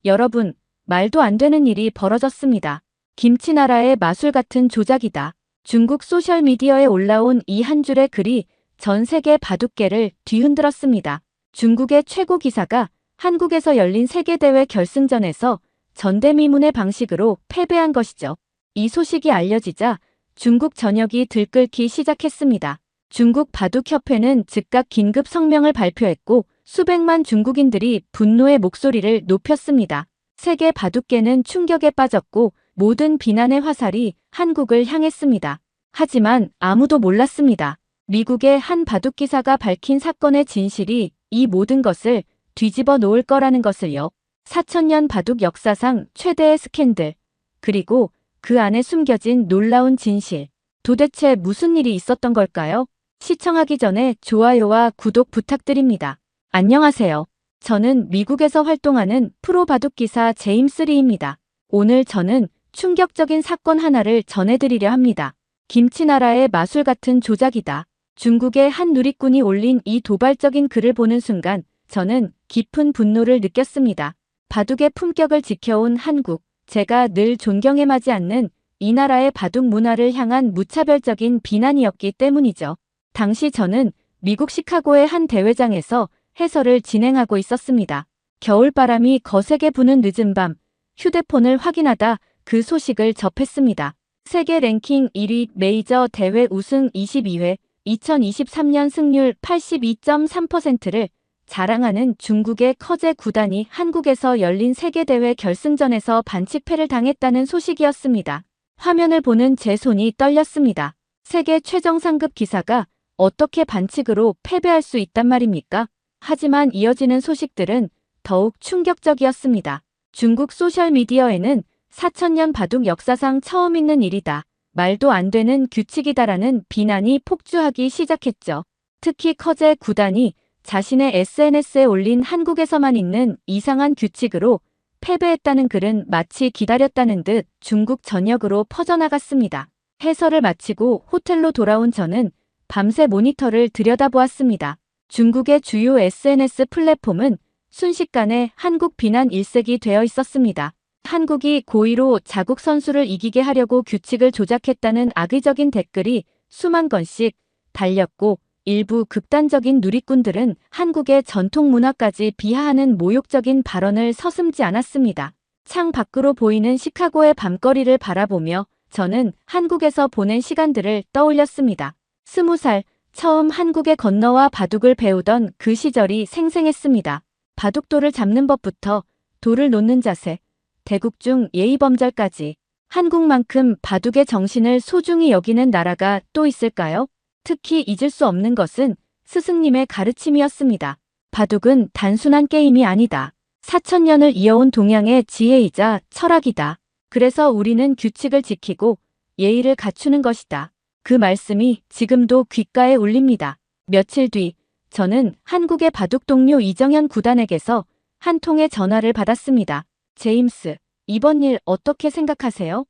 여러분, 말도 안 되는 일이 벌어졌습니다. 김치나라의 마술 같은 조작이다. 중국 소셜미디어에 올라온 이 한 줄의 글이 전 세계 바둑계를 뒤흔들었습니다. 중국의 최고 기사가 한국에서 열린 세계대회 결승전에서 전대미문의 방식으로 패배한 것이죠. 이 소식이 알려지자 중국 전역이 들끓기 시작했습니다. 중국 바둑협회는 즉각 긴급 성명을 발표했고 수백만 중국인들이 분노의 목소리를 높였습니다. 세계 바둑계는 충격에 빠졌고 모든 비난의 화살이 한국을 향했습니다. 하지만 아무도 몰랐습니다. 미국의 한 바둑기사가 밝힌 사건의 진실이 이 모든 것을 뒤집어 놓을 거라는 것을요. 4000년 바둑 역사상 최대의 스캔들, 그리고 그 안에 숨겨진 놀라운 진실. 도대체 무슨 일이 있었던 걸까요? 시청하기 전에 좋아요와 구독 부탁드립니다. 안녕하세요. 저는 미국에서 활동하는 프로 바둑기사 제임스 리입니다. 오늘 저는 충격적인 사건 하나를 전해드리려 합니다. 김치나라의 마술 같은 조작이다. 중국의 한 누리꾼이 올린 이 도발적인 글을 보는 순간 저는 깊은 분노를 느꼈습니다. 바둑의 품격을 지켜온 한국, 제가 늘 존경해마지 않는 이 나라의 바둑 문화를 향한 무차별적인 비난이었기 때문이죠. 당시 저는 미국 시카고의 한 대회장에서 해설을 진행하고 있었습니다. 겨울바람이 거세게 부는 늦은 밤, 휴대폰을 확인하다 그 소식을 접했습니다. 세계 랭킹 1위 메이저 대회 우승 22회, 2023년 승률 82.3%를 자랑하는 중국의 커제 구단이 한국에서 열린 세계대회 결승전에서 반칙패를 당했다는 소식이었습니다. 화면을 보는 제 손이 떨렸습니다. 세계 최정상급 기사가 어떻게 반칙으로 패배할 수 있단 말입니까? 하지만 이어지는 소식들은 더욱 충격적이었습니다. 중국 소셜미디어에는 4000년 바둑 역사상 처음 있는 일이다. 말도 안 되는 규칙이다라는 비난이 폭주하기 시작했죠. 특히 커제 구단이 자신의 SNS에 올린 한국에서만 있는 이상한 규칙으로 패배했다는 글은 마치 기다렸다는 듯 중국 전역으로 퍼져나갔습니다. 해설을 마치고 호텔로 돌아온 저는 밤새 모니터를 들여다보았습니다. 중국의 주요 SNS 플랫폼은 순식간에 한국 비난 일색이 되어 있었습니다. 한국이 고의로 자국 선수를 이기게 하려고 규칙을 조작했다는 악의적인 댓글이 수만 건씩 달렸고 일부 극단적인 누리꾼들은 한국의 전통 문화까지 비하하는 모욕적인 발언을 서슴지 않았습니다. 창 밖으로 보이는 시카고의 밤거리를 바라보며 저는 한국에서 보낸 시간들을 떠올렸습니다. 20살, 처음 한국에 건너와 바둑을 배우던 그 시절이 생생했습니다. 바둑돌을 잡는 법부터 돌을 놓는 자세, 대국중 예의범절까지 한국만큼 바둑의 정신을 소중히 여기는 나라가 또 있을까요? 특히 잊을 수 없는 것은 스승님의 가르침이었습니다. 바둑은 단순한 게임이 아니다. 4000년을 이어온 동양의 지혜이자 철학이다. 그래서 우리는 규칙을 지키고 예의를 갖추는 것이다. 그 말씀이 지금도 귓가에 울립니다. 며칠 뒤 저는 한국의 바둑 동료 이정현 구단에게서 한 통의 전화를 받았습니다. 제임스, 이번 일 어떻게 생각하세요?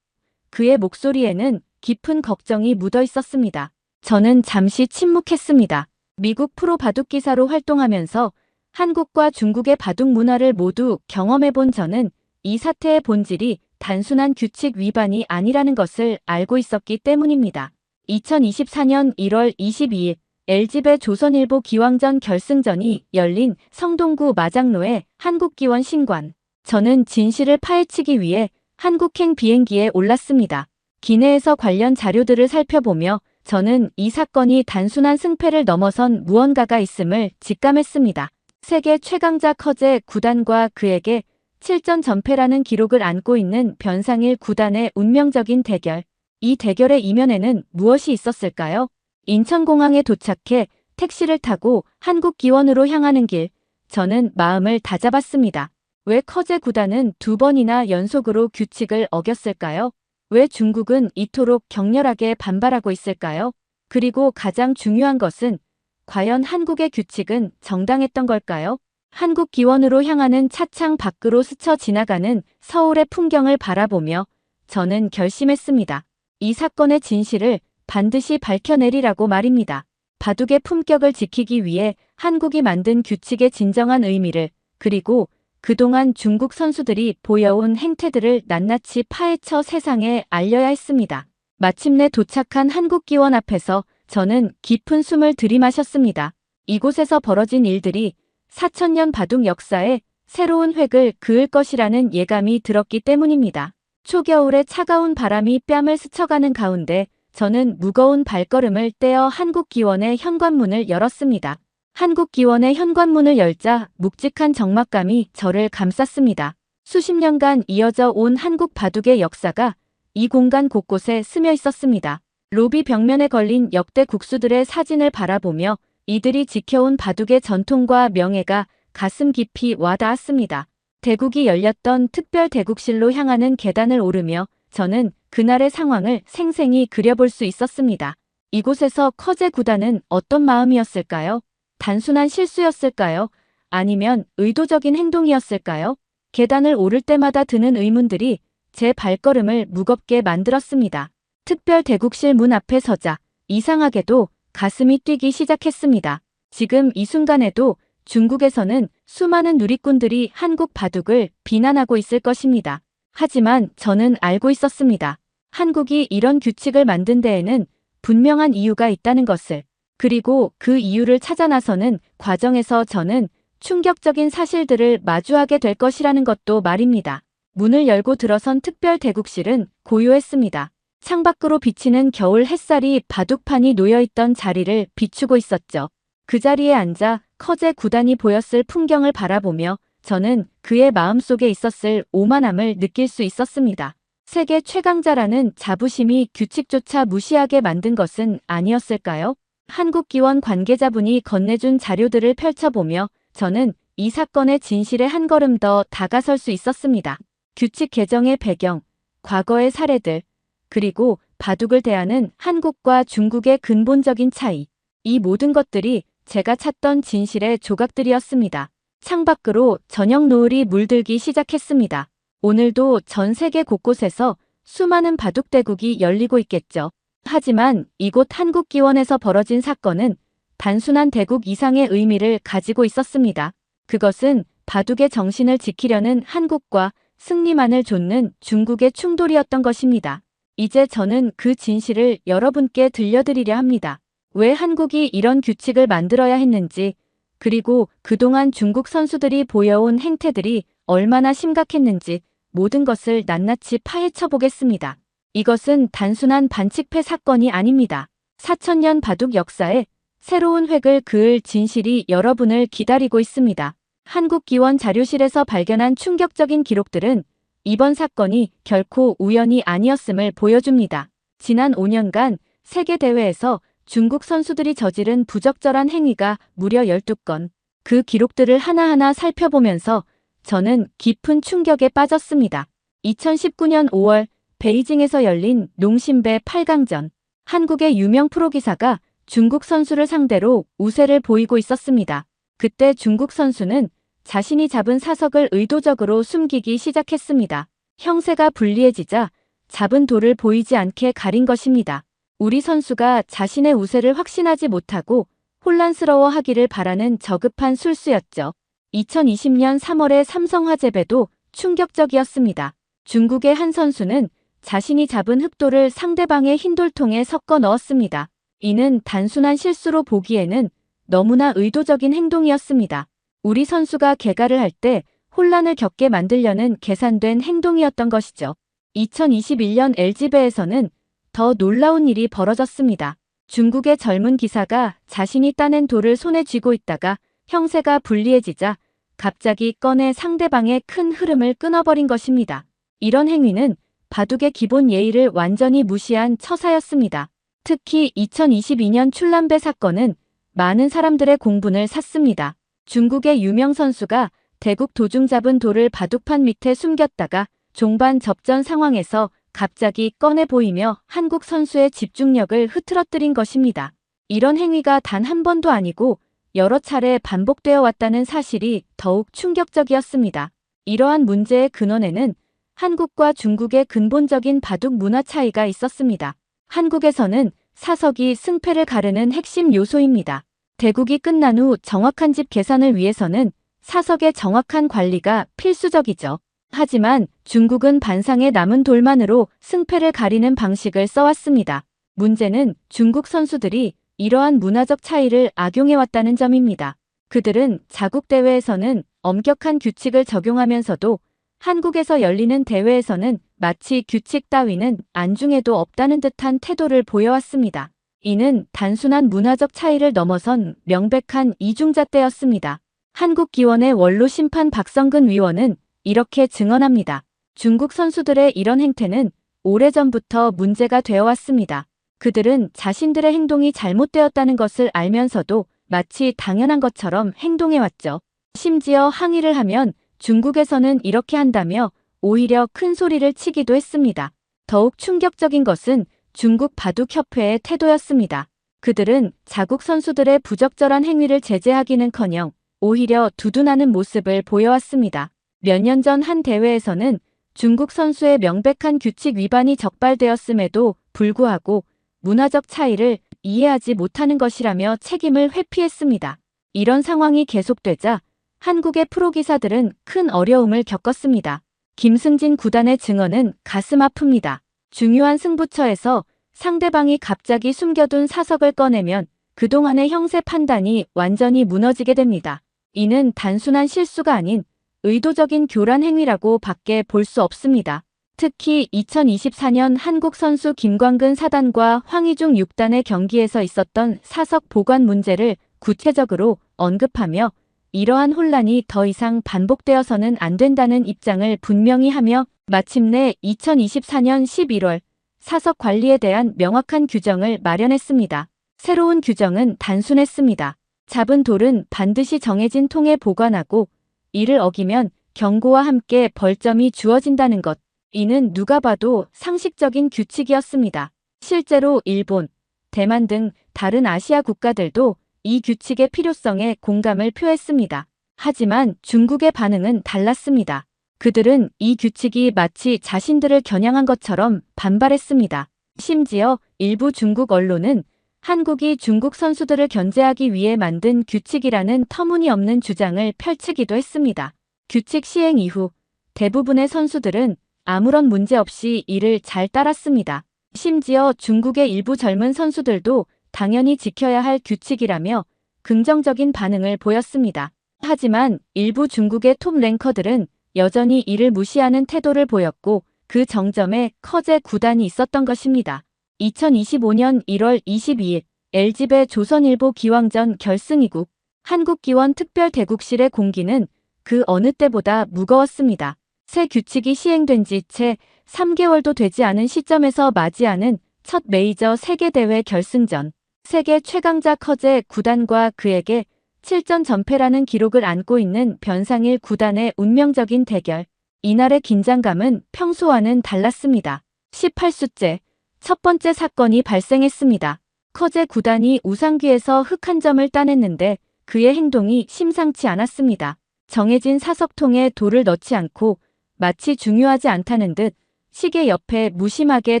그의 목소리에는 깊은 걱정이 묻어 있었습니다. 저는 잠시 침묵했습니다. 미국 프로 바둑 기사로 활동하면서 한국과 중국의 바둑 문화를 모두 경험해본 저는 이 사태의 본질이 단순한 규칙 위반이 아니라는 것을 알고 있었기 때문입니다. 2024년 1월 22일 LG배 조선일보 기왕전 결승전이 열린 성동구 마장로의 한국기원 신관. 저는 진실을 파헤치기 위해 한국행 비행기에 올랐습니다. 기내에서 관련 자료들을 살펴보며 저는 이 사건이 단순한 승패를 넘어선 무언가가 있음을 직감했습니다. 세계 최강자 커제 구단과 그에게 7전 전패라는 기록을 안고 있는 변상일 구단의 운명적인 대결. 이 대결의 이면에는 무엇이 있었을까요? 인천공항에 도착해 택시를 타고 한국기원으로 향하는 길, 저는 마음을 다잡았습니다. 왜 커제 구단은 2번이나 연속으로 규칙을 어겼을까요? 왜 중국은 이토록 격렬하게 반발하고 있을까요? 그리고 가장 중요한 것은 과연 한국의 규칙은 정당했던 걸까요? 한국기원으로 향하는 차창 밖으로 스쳐 지나가는 서울의 풍경을 바라보며 저는 결심했습니다. 이 사건의 진실을 반드시 밝혀내리라고 말입니다. 바둑의 품격을 지키기 위해 한국이 만든 규칙의 진정한 의미를, 그리고 그동안 중국 선수들이 보여온 행태들을 낱낱이 파헤쳐 세상에 알려야 했습니다. 마침내 도착한 한국기원 앞에서 저는 깊은 숨을 들이마셨습니다. 이곳에서 벌어진 일들이 4,000년 바둑 역사에 새로운 획을 그을 것이라는 예감이 들었기 때문입니다. 초겨울의 차가운 바람이 뺨을 스쳐가는 가운데 저는 무거운 발걸음을 떼어 한국기원의 현관문을 열었습니다. 한국기원의 현관문을 열자 묵직한 적막감이 저를 감쌌습니다. 수십 년간 이어져 온 한국 바둑의 역사가 이 공간 곳곳에 스며 있었습니다. 로비 벽면에 걸린 역대 국수들의 사진을 바라보며 이들이 지켜온 바둑의 전통과 명예가 가슴 깊이 와닿았습니다. 대국이 열렸던 특별 대국실로 향하는 계단을 오르며 저는 그날의 상황을 생생히 그려볼 수 있었습니다. 이곳에서 커제 구단은 어떤 마음이었을까요? 단순한 실수였을까요? 아니면 의도적인 행동이었을까요? 계단을 오를 때마다 드는 의문들이 제 발걸음을 무겁게 만들었습니다. 특별 대국실 문 앞에 서자 이상하게도 가슴이 뛰기 시작했습니다. 지금 이 순간에도 중국에서는 수많은 누리꾼들이 한국 바둑을 비난하고 있을 것입니다. 하지만 저는 알고 있었습니다. 한국이 이런 규칙을 만든 데에는 분명한 이유가 있다는 것을. 그리고 그 이유를 찾아 나서는 과정에서 저는 충격적인 사실들을 마주하게 될 것이라는 것도 말입니다. 문을 열고 들어선 특별 대국실은 고요했습니다. 창밖으로 비치는 겨울 햇살이 바둑판이 놓여있던 자리를 비추고 있었죠. 그 자리에 앉아 커제 구단이 보였을 풍경을 바라보며 저는 그의 마음속에 있었을 오만함을 느낄 수 있었습니다. 세계 최강자라는 자부심이 규칙조차 무시하게 만든 것은 아니었을까요? 한국기원 관계자분이 건네준 자료들을 펼쳐보며 저는 이 사건의 진실에 한 걸음 더 다가설 수 있었습니다. 규칙 개정의 배경, 과거의 사례들, 그리고 바둑을 대하는 한국과 중국의 근본적인 차이. 이 모든 것들이 제가 찾던 진실의 조각들이었습니다. 창밖으로 저녁 노을이 물들기 시작했습니다. 오늘도 전 세계 곳곳에서 수많은 바둑대국이 열리고 있겠죠. 하지만 이곳 한국기원에서 벌어진 사건은 단순한 대국 이상의 의미를 가지고 있었습니다. 그것은 바둑의 정신을 지키려는 한국과 승리만을 좇는 중국의 충돌이었던 것입니다. 이제 저는 그 진실을 여러분께 들려드리려 합니다. 왜 한국이 이런 규칙을 만들어야 했는지, 그리고 그동안 중국 선수들이 보여온 행태들이 얼마나 심각했는지 모든 것을 낱낱이 파헤쳐 보겠습니다. 이것은 단순한 반칙패 사건이 아닙니다. 4,000년 바둑 역사에 새로운 획을 그을 진실이 여러분을 기다리고 있습니다. 한국기원 자료실에서 발견한 충격적인 기록들은 이번 사건이 결코 우연이 아니었음을 보여줍니다. 지난 5년간 세계대회에서 중국 선수들이 저지른 부적절한 행위가 무려 12건. 그 기록들을 하나하나 살펴보면서 저는 깊은 충격에 빠졌습니다. 2019년 5월 베이징에서 열린 농심배 8강전. 한국의 유명 프로기사가 중국 선수를 상대로 우세를 보이고 있었습니다. 그때 중국 선수는 자신이 잡은 사석을 의도적으로 숨기기 시작했습니다. 형세가 불리해지자 잡은 돌을 보이지 않게 가린 것입니다. 우리 선수가 자신의 우세를 확신하지 못하고 혼란스러워하기를 바라는 저급한 술수였죠. 2020년 3월의 삼성화재배도 충격적이었습니다. 중국의 한 선수는 자신이 잡은 흑돌을 상대방의 흰돌통에 섞어 넣었습니다. 이는 단순한 실수로 보기에는 너무나 의도적인 행동이었습니다. 우리 선수가 개가를 할 때 혼란을 겪게 만들려는 계산된 행동이었던 것이죠. 2021년 LG배에서는 더 놀라운 일이 벌어졌습니다. 중국의 젊은 기사가 자신이 따낸 돌을 손에 쥐고 있다가 형세가 불리해지자 갑자기 꺼내 상대방의 큰 흐름을 끊어버린 것입니다. 이런 행위는 바둑의 기본 예의를 완전히 무시한 처사였습니다. 특히 2022년 출란배 사건은 많은 사람들의 공분을 샀습니다. 중국의 유명 선수가 대국 도중 잡은 돌을 바둑판 밑에 숨겼다가 종반 접전 상황에서 갑자기 꺼내 보이며 한국 선수의 집중력을 흐트러뜨린 것입니다. 이런 행위가 단 한 번도 아니고 여러 차례 반복되어 왔다는 사실이 더욱 충격적이었습니다. 이러한 문제의 근원에는 한국과 중국의 근본적인 바둑 문화 차이가 있었습니다. 한국에서는 사석이 승패를 가르는 핵심 요소입니다. 대국이 끝난 후 정확한 집 계산을 위해서는 사석의 정확한 관리가 필수적이죠. 하지만 중국은 반상에 남은 돌만으로 승패를 가리는 방식을 써왔습니다. 문제는 중국 선수들이 이러한 문화적 차이를 악용해왔다는 점입니다. 그들은 자국 대회에서는 엄격한 규칙을 적용하면서도 한국에서 열리는 대회에서는 마치 규칙 따위는 안중에도 없다는 듯한 태도를 보여왔습니다. 이는 단순한 문화적 차이를 넘어선 명백한 이중잣대였습니다. 한국기원의 원로 심판 박성근 위원은 이렇게 증언합니다. 중국 선수들의 이런 행태는 오래전부터 문제가 되어왔습니다. 그들은 자신들의 행동이 잘못되었다는 것을 알면서도 마치 당연한 것처럼 행동해왔죠. 심지어 항의를 하면 중국에서는 이렇게 한다며 오히려 큰 소리를 치기도 했습니다. 더욱 충격적인 것은 중국 바둑협회의 태도였습니다. 그들은 자국 선수들의 부적절한 행위를 제재하기는커녕 오히려 두둔하는 모습을 보여왔습니다. 몇 년 전 한 대회에서는 중국 선수의 명백한 규칙 위반이 적발되었음에도 불구하고 문화적 차이를 이해하지 못하는 것이라며 책임을 회피했습니다. 이런 상황이 계속되자 한국의 프로기사들은 큰 어려움을 겪었습니다. 김승진 구단의 증언은 가슴 아픕니다. 중요한 승부처에서 상대방이 갑자기 숨겨둔 사석을 꺼내면 그동안의 형세 판단이 완전히 무너지게 됩니다. 이는 단순한 실수가 아닌 의도적인 교란 행위라고 밖에 볼 수 없습니다. 특히 2024년 한국 선수 김광근 사단과 황의중 6단의 경기에서 있었던 사석 보관 문제를 구체적으로 언급하며 이러한 혼란이 더 이상 반복되어서는 안 된다는 입장을 분명히 하며 마침내 2024년 11월 사석 관리에 대한 명확한 규정을 마련했습니다. 새로운 규정은 단순했습니다. 잡은 돌은 반드시 정해진 통에 보관하고 이를 어기면 경고와 함께 벌점이 주어진다는 것. 이는 누가 봐도 상식적인 규칙이었습니다. 실제로 일본, 대만 등 다른 아시아 국가들도 이 규칙의 필요성에 공감을 표했습니다. 하지만 중국의 반응은 달랐습니다. 그들은 이 규칙이 마치 자신들을 겨냥한 것처럼 반발했습니다. 심지어 일부 중국 언론은 한국이 중국 선수들을 견제하기 위해 만든 규칙이라는 터무니없는 주장을 펼치기도 했습니다. 규칙 시행 이후 대부분의 선수들은 아무런 문제 없이 이를 잘 따랐습니다. 심지어 중국의 일부 젊은 선수들도 당연히 지켜야 할 규칙이라며 긍정적인 반응을 보였습니다. 하지만 일부 중국의 톱 랭커들은 여전히 이를 무시하는 태도를 보였고 그 정점에 커제 구단이 있었던 것입니다. 2025년 1월 22일 LG배 조선일보 기왕전 결승 2국 한국기원 특별대국실의 공기는 그 어느 때보다 무거웠습니다. 새 규칙이 시행된 지 채 3개월도 되지 않은 시점에서 맞이하는 첫 메이저 세계대회 결승전. 세계 최강자 커제 구단과 그에게 7전 전패라는 기록을 안고 있는 변상일 구단의 운명적인 대결. 이날의 긴장감은 평소와는 달랐습니다. 18수째 첫 번째 사건이 발생했습니다. 커제 구단이 우상귀에서 흙 한 점을 따냈는데 그의 행동이 심상치 않았습니다. 정해진 사석통에 돌을 넣지 않고 마치 중요하지 않다는 듯 시계 옆에 무심하게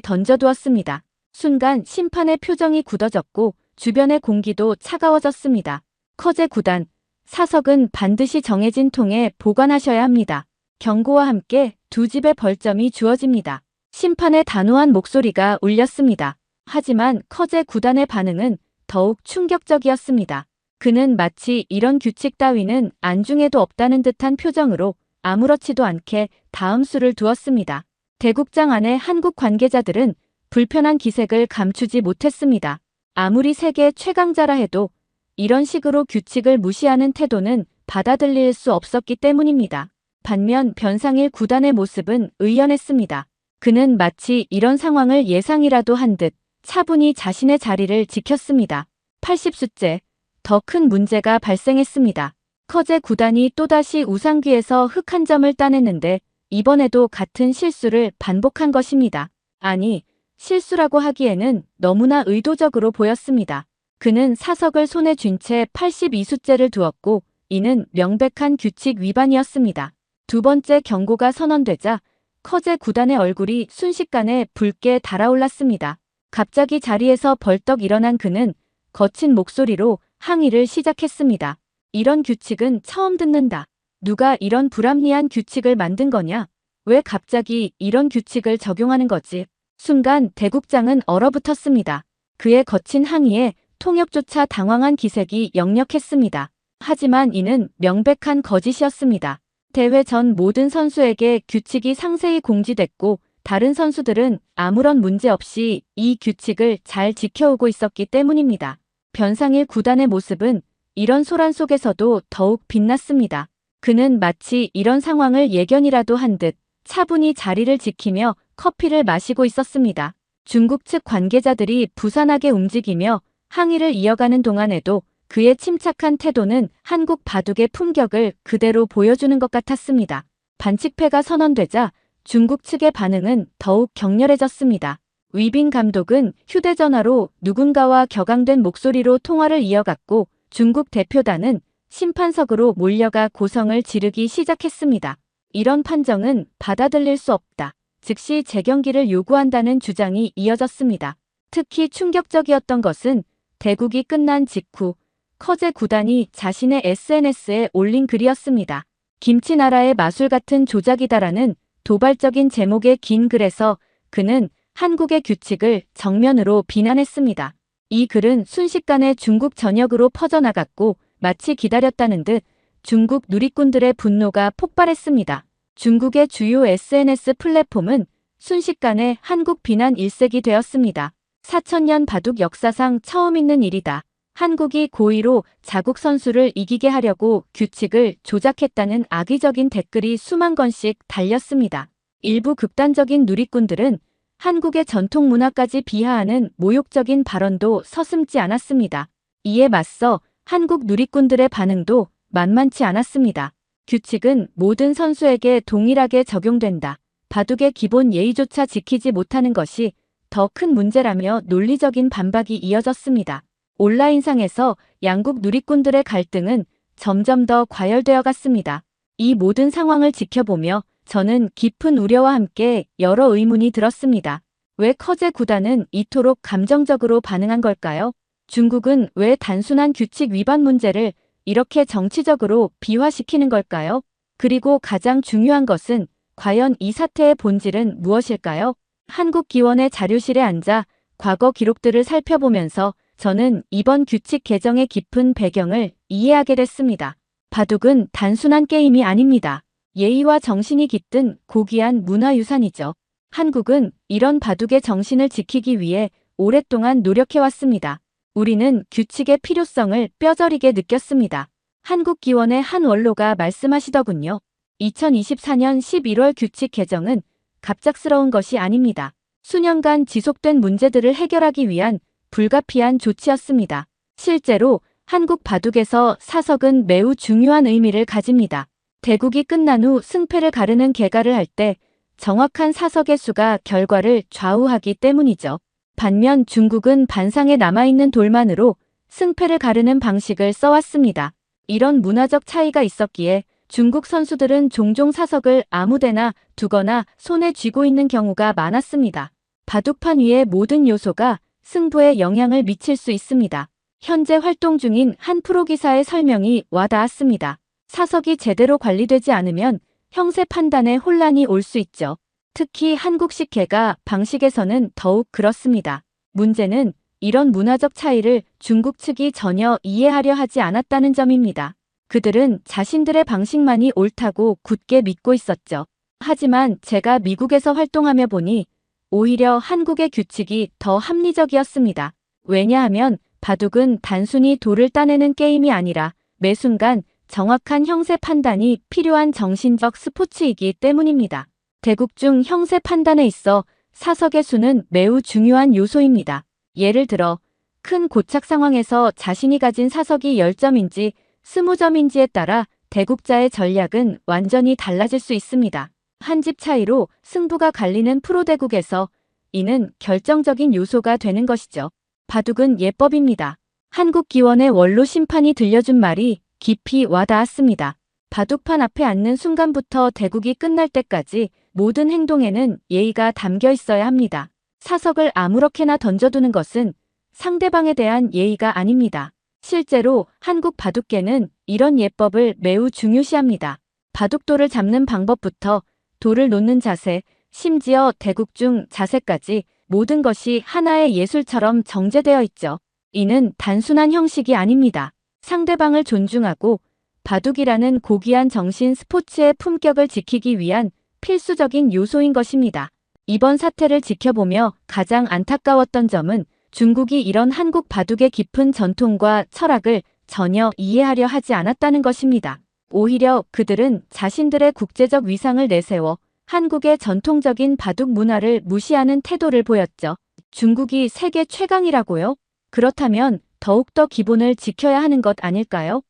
던져두었습니다. 순간 심판의 표정이 굳어졌고 주변의 공기도 차가워졌습니다. 커제 구단, 사석은 반드시 정해진 통에 보관하셔야 합니다. 경고와 함께 두 집의 벌점이 주어집니다. 심판의 단호한 목소리가 울렸습니다. 하지만 커제 구단의 반응은 더욱 충격적이었습니다. 그는 마치 이런 규칙 따위는 안중에도 없다는 듯한 표정으로 아무렇지도 않게 다음 수를 두었습니다. 대국장 안에 한국 관계자들은 불편한 기색을 감추지 못했습니다. 아무리 세계 최강자라 해도 이런 식으로 규칙을 무시하는 태도는 받아들일 수 없었기 때문입니다. 반면 변상일 구단의 모습은 의연했습니다. 그는 마치 이런 상황을 예상이라도 한 듯 차분히 자신의 자리를 지켰습니다. 80수째 더 큰 문제가 발생했습니다. 커제 구단이 또다시 우상귀에서 흙 한 점을 따냈는데 이번에도 같은 실수를 반복한 것입니다. 아니, 실수라고 하기에는 너무나 의도적으로 보였습니다. 그는 사석을 손에 쥔 채 82수째를 두었고 이는 명백한 규칙 위반이었습니다. 두 번째 경고가 선언되자 커제 구단의 얼굴이 순식간에 붉게 달아올랐습니다. 갑자기 자리에서 벌떡 일어난 그는 거친 목소리로 항의를 시작했습니다. 이런 규칙은 처음 듣는다. 누가 이런 불합리한 규칙을 만든 거냐? 왜 갑자기 이런 규칙을 적용하는 거지? 순간 대국장은 얼어붙었습니다. 그의 거친 항의에 통역조차 당황한 기색이 역력했습니다. 하지만 이는 명백한 거짓이었습니다. 대회 전 모든 선수에게 규칙이 상세히 공지됐고 다른 선수들은 아무런 문제 없이 이 규칙을 잘 지켜오고 있었기 때문입니다. 변상일 구단의 모습은 이런 소란 속에서도 더욱 빛났습니다. 그는 마치 이런 상황을 예견이라도 한 듯 차분히 자리를 지키며 커피를 마시고 있었습니다. 중국 측 관계자들이 부산하게 움직이며 항의를 이어가는 동안에도 그의 침착한 태도는 한국 바둑의 품격을 그대로 보여주는 것 같았습니다. 반칙패가 선언되자 중국 측의 반응은 더욱 격렬해졌습니다. 위빈 감독은 휴대전화로 누군가와 격앙된 목소리로 통화를 이어갔고 중국 대표단은 심판석으로 몰려가 고성을 지르기 시작했습니다. 이런 판정은 받아들일 수 없다. 즉시 재경기를 요구한다는 주장이 이어졌습니다. 특히 충격적이었던 것은 대국이 끝난 직후 커제 구단이 자신의 SNS에 올린 글이었습니다. 김치나라의 마술 같은 조작이다라는 도발적인 제목의 긴 글에서 그는 한국의 규칙을 정면으로 비난했습니다. 이 글은 순식간에 중국 전역으로 퍼져나갔고 마치 기다렸다는 듯 중국 누리꾼들의 분노가 폭발했습니다. 중국의 주요 SNS 플랫폼은 순식간에 한국 비난 일색이 되었습니다. 4000년 바둑 역사상 처음 있는 일이다. 한국이 고의로 자국 선수를 이기게 하려고 규칙을 조작했다는 악의적인 댓글이 수만 건씩 달렸습니다. 일부 극단적인 누리꾼들은 한국의 전통 문화까지 비하하는 모욕적인 발언도 서슴지 않았습니다. 이에 맞서 한국 누리꾼들의 반응도 만만치 않았습니다. 규칙은 모든 선수에게 동일하게 적용된다. 바둑의 기본 예의조차 지키지 못하는 것이 더 큰 문제라며 논리적인 반박이 이어졌습니다. 온라인상에서 양국 누리꾼들의 갈등은 점점 더 과열되어 갔습니다. 이 모든 상황을 지켜보며 저는 깊은 우려와 함께 여러 의문이 들었습니다. 왜 커제 구단은 이토록 감정적으로 반응한 걸까요? 중국은 왜 단순한 규칙 위반 문제를 이렇게 정치적으로 비화시키는 걸까요? 그리고 가장 중요한 것은 과연 이 사태의 본질은 무엇일까요? 한국 기원의 자료실에 앉아 과거 기록들을 살펴보면서 저는 이번 규칙 개정의 깊은 배경을 이해하게 됐습니다. 바둑은 단순한 게임이 아닙니다. 예의와 정신이 깃든 고귀한 문화유산이죠. 한국은 이런 바둑의 정신을 지키기 위해 오랫동안 노력해왔습니다. 우리는 규칙의 필요성을 뼈저리게 느꼈습니다. 한국기원의 한 원로가 말씀하시더군요. 2024년 11월 규칙 개정은 갑작스러운 것이 아닙니다. 수년간 지속된 문제들을 해결하기 위한 불가피한 조치였습니다. 실제로 한국 바둑에서 사석은 매우 중요한 의미를 가집니다. 대국이 끝난 후 승패를 가르는 개가를 할 때 정확한 사석의 수가 결과를 좌우하기 때문이죠. 반면 중국은 반상에 남아있는 돌만으로 승패를 가르는 방식을 써왔습니다. 이런 문화적 차이가 있었기에 중국 선수들은 종종 사석을 아무데나 두거나 손에 쥐고 있는 경우가 많았습니다. 바둑판 위의 모든 요소가 승부에 영향을 미칠 수 있습니다. 현재 활동 중인 한 프로기사의 설명이 와닿았습니다. 사석이 제대로 관리되지 않으면 형세 판단에 혼란이 올 수 있죠. 특히 한국식 개가 방식에서는 더욱 그렇습니다. 문제는 이런 문화적 차이를 중국 측이 전혀 이해하려 하지 않았다는 점입니다. 그들은 자신들의 방식만이 옳다고 굳게 믿고 있었죠. 하지만 제가 미국에서 활동하며 보니 오히려 한국의 규칙이 더 합리적이었습니다. 왜냐하면 바둑은 단순히 돌을 따내는 게임이 아니라 매 순간 정확한 형세 판단이 필요한 정신적 스포츠이기 때문입니다. 대국 중 형세 판단에 있어 사석의 수는 매우 중요한 요소입니다. 예를 들어 큰 고착 상황에서 자신이 가진 사석이 10점인지 20점인지에 따라 대국자의 전략은 완전히 달라질 수 있습니다. 한 집 차이로 승부가 갈리는 프로대국에서 이는 결정적인 요소가 되는 것이죠. 바둑은 예법입니다. 한국기원의 원로 심판이 들려준 말이 깊이 와닿았습니다. 바둑판 앞에 앉는 순간부터 대국이 끝날 때까지 모든 행동에는 예의가 담겨 있어야 합니다. 사석을 아무렇게나 던져두는 것은 상대방에 대한 예의가 아닙니다. 실제로 한국 바둑계는 이런 예법을 매우 중요시합니다. 바둑돌을 잡는 방법부터 돌을 놓는 자세, 심지어 대국중 자세까지 모든 것이 하나의 예술처럼 정제되어 있죠. 이는 단순한 형식이 아닙니다. 상대방을 존중하고 바둑이라는 고귀한 정신 스포츠의 품격을 지키기 위한 필수적인 요소인 것입니다. 이번 사태를 지켜보며 가장 안타까웠던 점은 중국이 이런 한국 바둑의 깊은 전통과 철학을 전혀 이해하려 하지 않았다는 것입니다. 오히려 그들은 자신들의 국제적 위상을 내세워 한국의 전통적인 바둑 문화를 무시하는 태도를 보였죠. 중국이 세계 최강이라고요? 그렇다면 더욱더 기본을 지켜야 하는 것 아닐까요?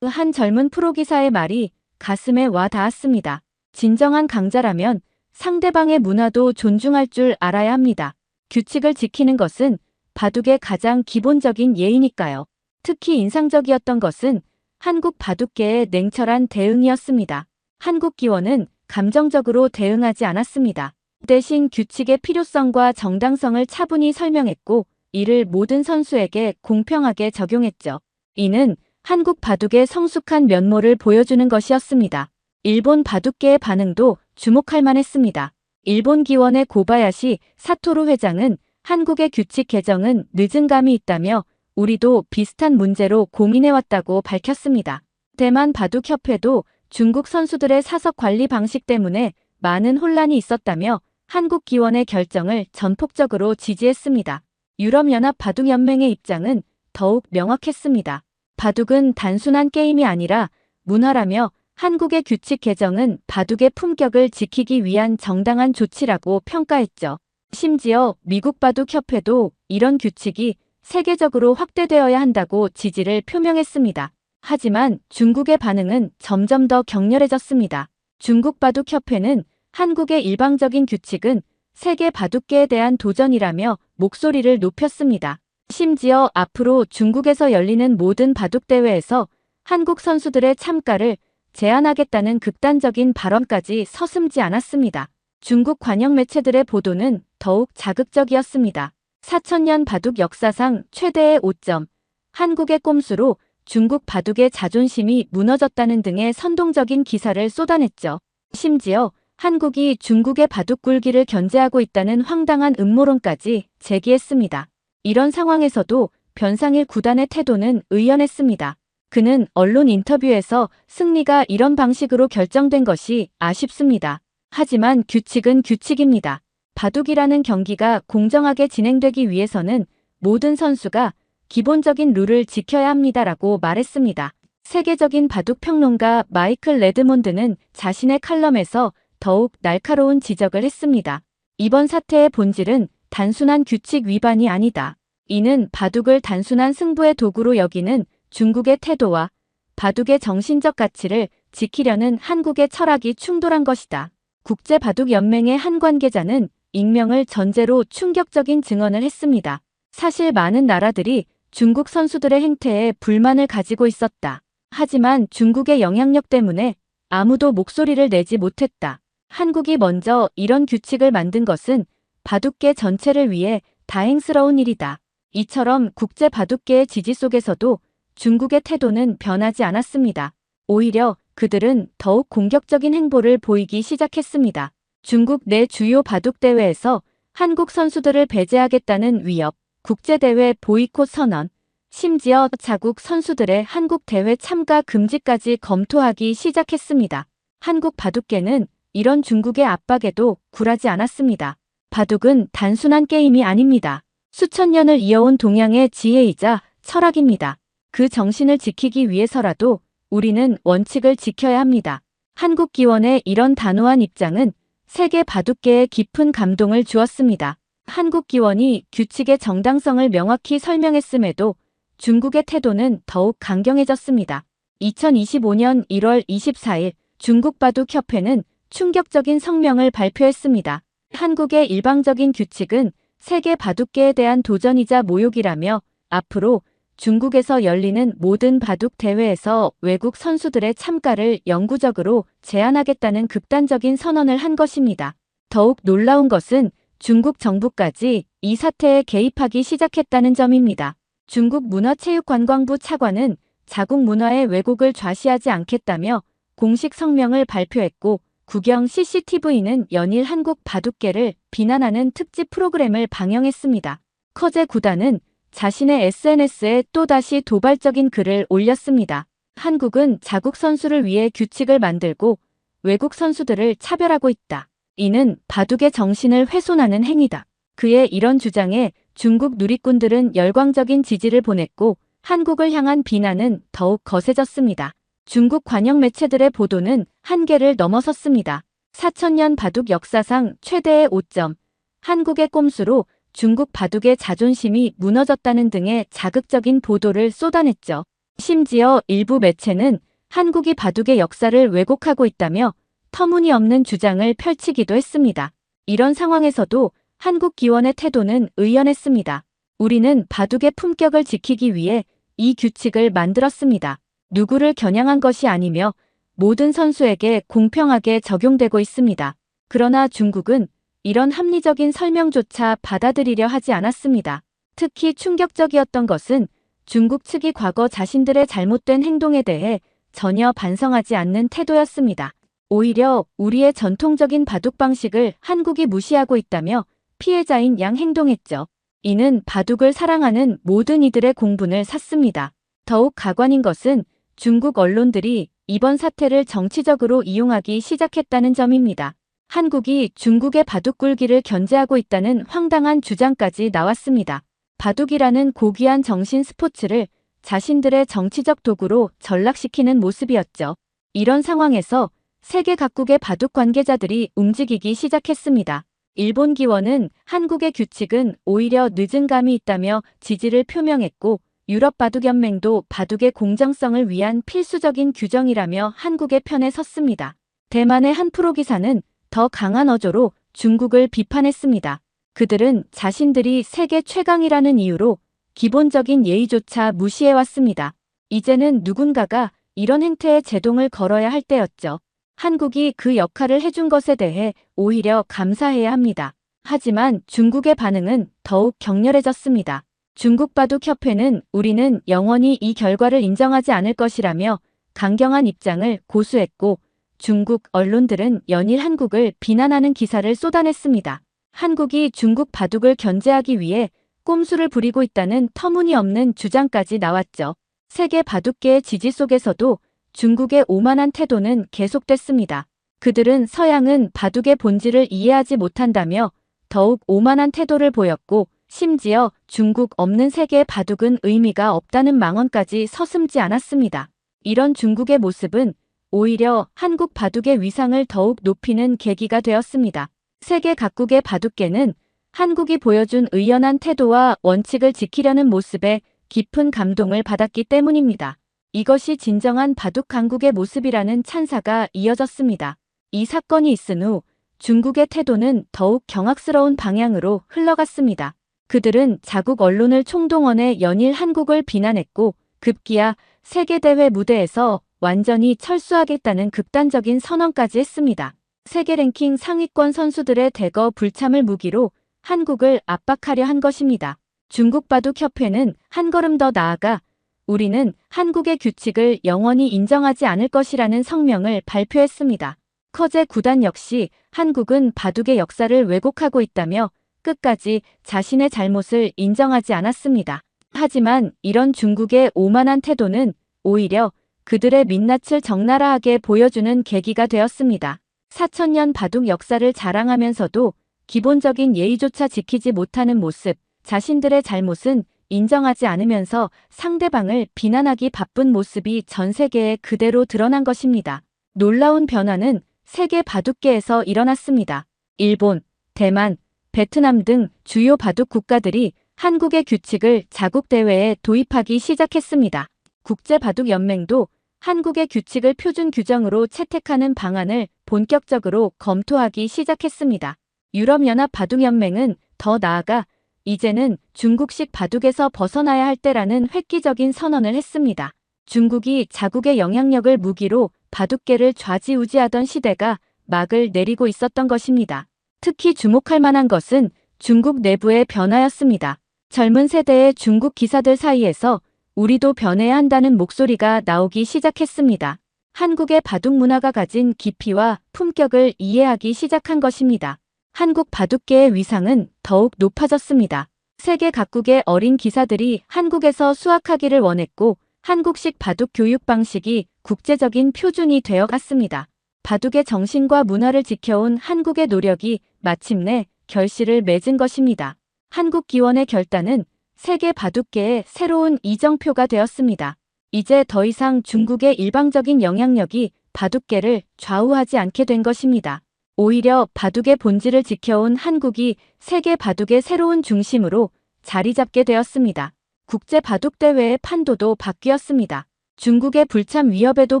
한 젊은 프로기사의 말이 가슴에 와 닿았습니다. 진정한 강자라면 상대방의 문화도 존중할 줄 알아야 합니다. 규칙을 지키는 것은 바둑의 가장 기본적인 예의니까요. 특히 인상적이었던 것은 한국 바둑계의 냉철한 대응이었습니다. 한국 기원은 감정적으로 대응하지 않았습니다. 대신 규칙의 필요성과 정당성을 차분히 설명했고 이를 모든 선수에게 공평하게 적용했죠. 이는 한국 바둑의 성숙한 면모를 보여주는 것이었습니다. 일본 바둑계의 반응도 주목할 만했습니다. 일본 기원의 고바야시 사토루 회장은 한국의 규칙 개정은 늦은 감이 있다며 우리도 비슷한 문제로 고민해왔다고 밝혔습니다. 대만 바둑협회도 중국 선수들의 사석 관리 방식 때문에 많은 혼란이 있었다며 한국 기원의 결정을 전폭적으로 지지했습니다. 유럽연합 바둑연맹의 입장은 더욱 명확했습니다. 바둑은 단순한 게임이 아니라 문화라며 한국의 규칙 개정은 바둑의 품격을 지키기 위한 정당한 조치라고 평가했죠. 심지어 미국 바둑협회도 이런 규칙이 세계적으로 확대되어야 한다고 지지를 표명했습니다. 하지만 중국의 반응은 점점 더 격렬해졌습니다. 중국 바둑협회는 한국의 일방적인 규칙은 세계 바둑계에 대한 도전이라며 목소리를 높였습니다. 심지어 앞으로 중국에서 열리는 모든 바둑대회에서 한국 선수들의 참가를 제한하겠다는 극단적인 발언까지 서슴지 않았습니다. 중국 관영 매체들의 보도는 더욱 자극적이었습니다. 4000년 바둑 역사상 최대의 5점, 한국의 꼼수로 중국 바둑의 자존심이 무너졌다는 등의 선동적인 기사를 쏟아냈죠. 심지어 한국이 중국의 바둑 굴기를 견제하고 있다는 황당한 음모론까지 제기했습니다. 이런 상황에서도 변상일 구단의 태도는 의연했습니다. 그는 언론 인터뷰에서 승리가 이런 방식으로 결정된 것이 아쉽습니다. 하지만 규칙은 규칙입니다. 바둑이라는 경기가 공정하게 진행되기 위해서는 모든 선수가 기본적인 룰을 지켜야 합니다라고 말했습니다. 세계적인 바둑 평론가 마이클 레드몬드는 자신의 칼럼에서 더욱 날카로운 지적을 했습니다. 이번 사태의 본질은 단순한 규칙 위반이 아니다. 이는 바둑을 단순한 승부의 도구로 여기는 중국의 태도와 바둑의 정신적 가치를 지키려는 한국의 철학이 충돌한 것이다. 국제바둑연맹의 한 관계자는 익명을 전제로 충격적인 증언을 했습니다. 사실 많은 나라들이 중국 선수들의 행태에 불만을 가지고 있었다. 하지만 중국의 영향력 때문에 아무도 목소리를 내지 못했다. 한국이 먼저 이런 규칙을 만든 것은 바둑계 전체를 위해 다행스러운 일이다. 이처럼 국제 바둑계의 지지 속에서도 중국의 태도는 변하지 않았습니다. 오히려 그들은 더욱 공격적인 행보를 보이기 시작했습니다. 중국 내 주요 바둑대회에서 한국 선수들을 배제하겠다는 위협, 국제대회 보이콧 선언, 심지어 자국 선수들의 한국 대회 참가 금지까지 검토하기 시작했습니다. 한국 바둑계는 이런 중국의 압박에도 굴하지 않았습니다. 바둑은 단순한 게임이 아닙니다. 수천 년을 이어온 동양의 지혜이자 철학입니다. 그 정신을 지키기 위해서라도 우리는 원칙을 지켜야 합니다. 한국 기원의 이런 단호한 입장은 세계 바둑계에 깊은 감동을 주었습니다. 한국 기원이 규칙의 정당성을 명확히 설명했음에도 중국의 태도는 더욱 강경해졌습니다. 2025년 1월 24일 중국 바둑협회는 충격적인 성명을 발표했습니다. 한국의 일방적인 규칙은 세계 바둑계에 대한 도전이자 모욕이라며 앞으로 중국에서 열리는 모든 바둑 대회에서 외국 선수들의 참가를 영구적으로 제한하겠다는 극단적인 선언을 한 것입니다. 더욱 놀라운 것은 중국 정부까지 이 사태에 개입하기 시작했다는 점입니다. 중국 문화체육관광부 차관은 자국 문화의 왜곡을 좌시하지 않겠다며 공식 성명을 발표했고 국영 CCTV는 연일 한국 바둑계를 비난하는 특집 프로그램을 방영했습니다. 커제 구단은 자신의 SNS에 또다시 도발적인 글을 올렸습니다. 한국은 자국 선수를 위해 규칙을 만들고 외국 선수들을 차별하고 있다. 이는 바둑의 정신을 훼손하는 행위다. 그의 이런 주장에 중국 누리꾼들은 열광적인 지지를 보냈고 한국을 향한 비난은 더욱 거세졌습니다. 중국 관영 매체들의 보도는 한계를 넘어섰습니다. 4000년 바둑 역사상 최대의 5점, 한국의 꼼수로 중국 바둑의 자존심이 무너졌다는 등의 자극적인 보도를 쏟아냈죠. 심지어 일부 매체는 한국이 바둑의 역사를 왜곡하고 있다며 터무니없는 주장을 펼치기도 했습니다. 이런 상황에서도 한국 기원의 태도는 의연했습니다. 우리는 바둑의 품격을 지키기 위해 이 규칙을 만들었습니다. 누구를 겨냥한 것이 아니며 모든 선수에게 공평하게 적용되고 있습니다. 그러나 중국은 이런 합리적인 설명조차 받아들이려 하지 않았습니다. 특히 충격적이었던 것은 중국 측이 과거 자신들의 잘못된 행동에 대해 전혀 반성하지 않는 태도였습니다. 오히려 우리의 전통적인 바둑 방식을 한국이 무시하고 있다며 피해자인 양 행동했죠. 이는 바둑을 사랑하는 모든 이들의 공분을 샀습니다. 더욱 가관인 것은 중국 언론들이 이번 사태를 정치적으로 이용하기 시작했다는 점입니다. 한국이 중국의 바둑 굴기를 견제하고 있다는 황당한 주장까지 나왔습니다. 바둑이라는 고귀한 정신 스포츠를 자신들의 정치적 도구로 전락시키는 모습이었죠. 이런 상황에서 세계 각국의 바둑 관계자들이 움직이기 시작했습니다. 일본 기원은 한국의 규칙은 오히려 늦은 감이 있다며 지지를 표명했고 유럽 바둑연맹도 바둑의 공정성을 위한 필수적인 규정이라며 한국의 편에 섰습니다. 대만의 한 프로기사는 더 강한 어조로 중국을 비판했습니다. 그들은 자신들이 세계 최강이라는 이유로 기본적인 예의조차 무시해왔습니다. 이제는 누군가가 이런 행태에 제동을 걸어야 할 때였죠. 한국이 그 역할을 해준 것에 대해 오히려 감사해야 합니다. 하지만 중국의 반응은 더욱 격렬해졌습니다. 중국바둑협회는 우리는 영원히 이 결과를 인정하지 않을 것이라며 강경한 입장을 고수했고 중국 언론들은 연일 한국을 비난하는 기사를 쏟아냈습니다. 한국이 중국 바둑을 견제하기 위해 꼼수를 부리고 있다는 터무니없는 주장까지 나왔죠. 세계 바둑계의 지지 속에서도 중국의 오만한 태도는 계속됐습니다. 그들은 서양은 바둑의 본질을 이해하지 못한다며 더욱 오만한 태도를 보였고 심지어 중국 없는 세계의 바둑은 의미가 없다는 망언까지 서슴지 않았습니다. 이런 중국의 모습은 오히려 한국 바둑의 위상을 더욱 높이는 계기가 되었습니다. 세계 각국의 바둑계는 한국이 보여준 의연한 태도와 원칙을 지키려는 모습에 깊은 감동을 받았기 때문입니다. 이것이 진정한 바둑 강국의 모습이라는 찬사가 이어졌습니다. 이 사건이 있은 후 중국의 태도는 더욱 경악스러운 방향으로 흘러갔습니다. 그들은 자국 언론을 총동원해 연일 한국을 비난했고 급기야 세계대회 무대에서 완전히 철수하겠다는 극단적인 선언까지 했습니다. 세계 랭킹 상위권 선수들의 대거 불참을 무기로 한국을 압박하려 한 것입니다. 중국바둑협회는 한 걸음 더 나아가 우리는 한국의 규칙을 영원히 인정하지 않을 것이라는 성명을 발표했습니다. 커제 구단 역시 한국은 바둑의 역사를 왜곡하고 있다며 끝까지 자신의 잘못을 인정하지 않았습니다. 하지만 이런 중국의 오만한 태도는 오히려 그들의 민낯을 적나라하게 보여주는 계기가 되었습니다. 4000년 바둑 역사를 자랑하면서도 기본적인 예의조차 지키지 못하는 모습, 자신들의 잘못은 인정하지 않으면서 상대방을 비난하기 바쁜 모습이 전 세계에 그대로 드러난 것입니다. 놀라운 변화는 세계 바둑계에서 일어났습니다. 일본, 대만, 베트남 등 주요 바둑 국가들이 한국의 규칙을 자국 대회에 도입하기 시작했습니다. 국제바둑연맹도 한국의 규칙을 표준 규정으로 채택하는 방안을 본격적으로 검토하기 시작했습니다. 유럽연합 바둑연맹은 더 나아가 이제는 중국식 바둑에서 벗어나야 할 때라는 획기적인 선언을 했습니다. 중국이 자국의 영향력을 무기로 바둑계를 좌지우지하던 시대가 막을 내리고 있었던 것입니다. 특히 주목할 만한 것은 중국 내부의 변화였습니다. 젊은 세대의 중국 기사들 사이에서 우리도 변해야 한다는 목소리가 나오기 시작했습니다. 한국의 바둑 문화가 가진 깊이와 품격을 이해하기 시작한 것입니다. 한국 바둑계의 위상은 더욱 높아졌습니다. 세계 각국의 어린 기사들이 한국에서 수학하기를 원했고 한국식 바둑 교육 방식이 국제적인 표준이 되어 갔습니다. 바둑의 정신과 문화를 지켜온 한국의 노력이 마침내 결실을 맺은 것입니다. 한국기원의 결단은 세계 바둑계의 새로운 이정표가 되었습니다. 이제 더 이상 중국의 일방적인 영향력이 바둑계를 좌우하지 않게 된 것입니다. 오히려 바둑의 본질을 지켜온 한국이 세계 바둑의 새로운 중심으로 자리 잡게 되었습니다. 국제 바둑대회의 판도도 바뀌었습니다. 중국의 불참 위협에도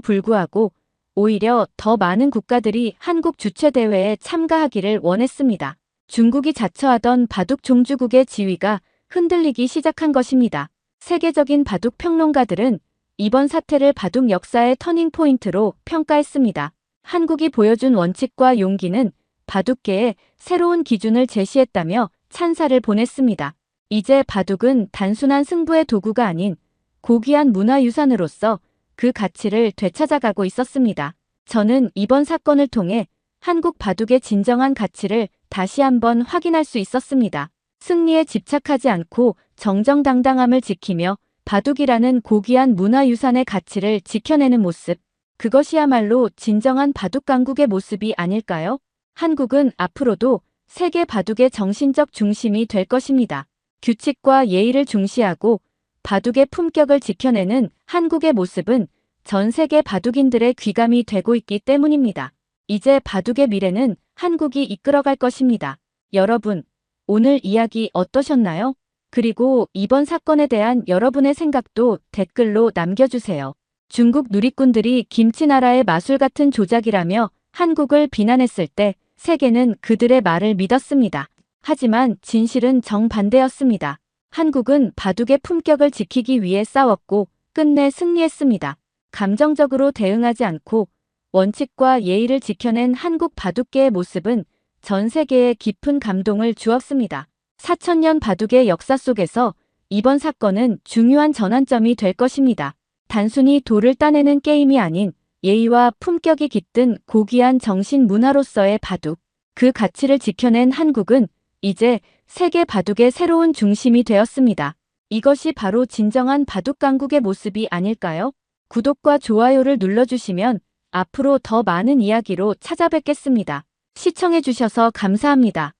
불구하고 오히려 더 많은 국가들이 한국 주최대회에 참가하기를 원했습니다. 중국이 자처하던 바둑 종주국의 지위가 흔들리기 시작한 것입니다. 세계적인 바둑 평론가들은 이번 사태를 바둑 역사의 터닝포인트로 평가했습니다. 한국이 보여준 원칙과 용기는 바둑계에 새로운 기준을 제시했다며 찬사를 보냈습니다. 이제 바둑은 단순한 승부의 도구가 아닌 고귀한 문화유산으로서 그 가치를 되찾아가고 있었습니다. 저는 이번 사건을 통해 한국 바둑의 진정한 가치를 다시 한번 확인할 수 있었습니다. 승리에 집착하지 않고 정정당당함을 지키며 바둑이라는 고귀한 문화유산의 가치를 지켜내는 모습. 그것이야말로 진정한 바둑 강국의 모습이 아닐까요? 한국은 앞으로도 세계 바둑의 정신적 중심이 될 것입니다. 규칙과 예의를 중시하고 바둑의 품격을 지켜내는 한국의 모습은 전 세계 바둑인들의 귀감이 되고 있기 때문입니다. 이제 바둑의 미래는 한국이 이끌어갈 것입니다. 여러분, 오늘 이야기 어떠셨나요? 그리고 이번 사건에 대한 여러분의 생각도 댓글로 남겨주세요. 중국 누리꾼들이 김치나라의 마술 같은 조작이라며 한국을 비난했을 때 세계는 그들의 말을 믿었습니다. 하지만 진실은 정반대였습니다. 한국은 바둑의 품격을 지키기 위해 싸웠고 끝내 승리했습니다. 감정적으로 대응하지 않고 원칙과 예의를 지켜낸 한국 바둑계의 모습은 전 세계에 깊은 감동을 주었습니다. 4000년 바둑의 역사 속에서 이번 사건은 중요한 전환점이 될 것입니다. 단순히 돌을 따내는 게임이 아닌 예의와 품격이 깃든 고귀한 정신 문화로서의 바둑. 그 가치를 지켜낸 한국은 이제 세계 바둑의 새로운 중심이 되었습니다. 이것이 바로 진정한 바둑 강국의 모습이 아닐까요? 구독과 좋아요를 눌러주시면 앞으로 더 많은 이야기로 찾아뵙겠습니다. 시청해주셔서 감사합니다.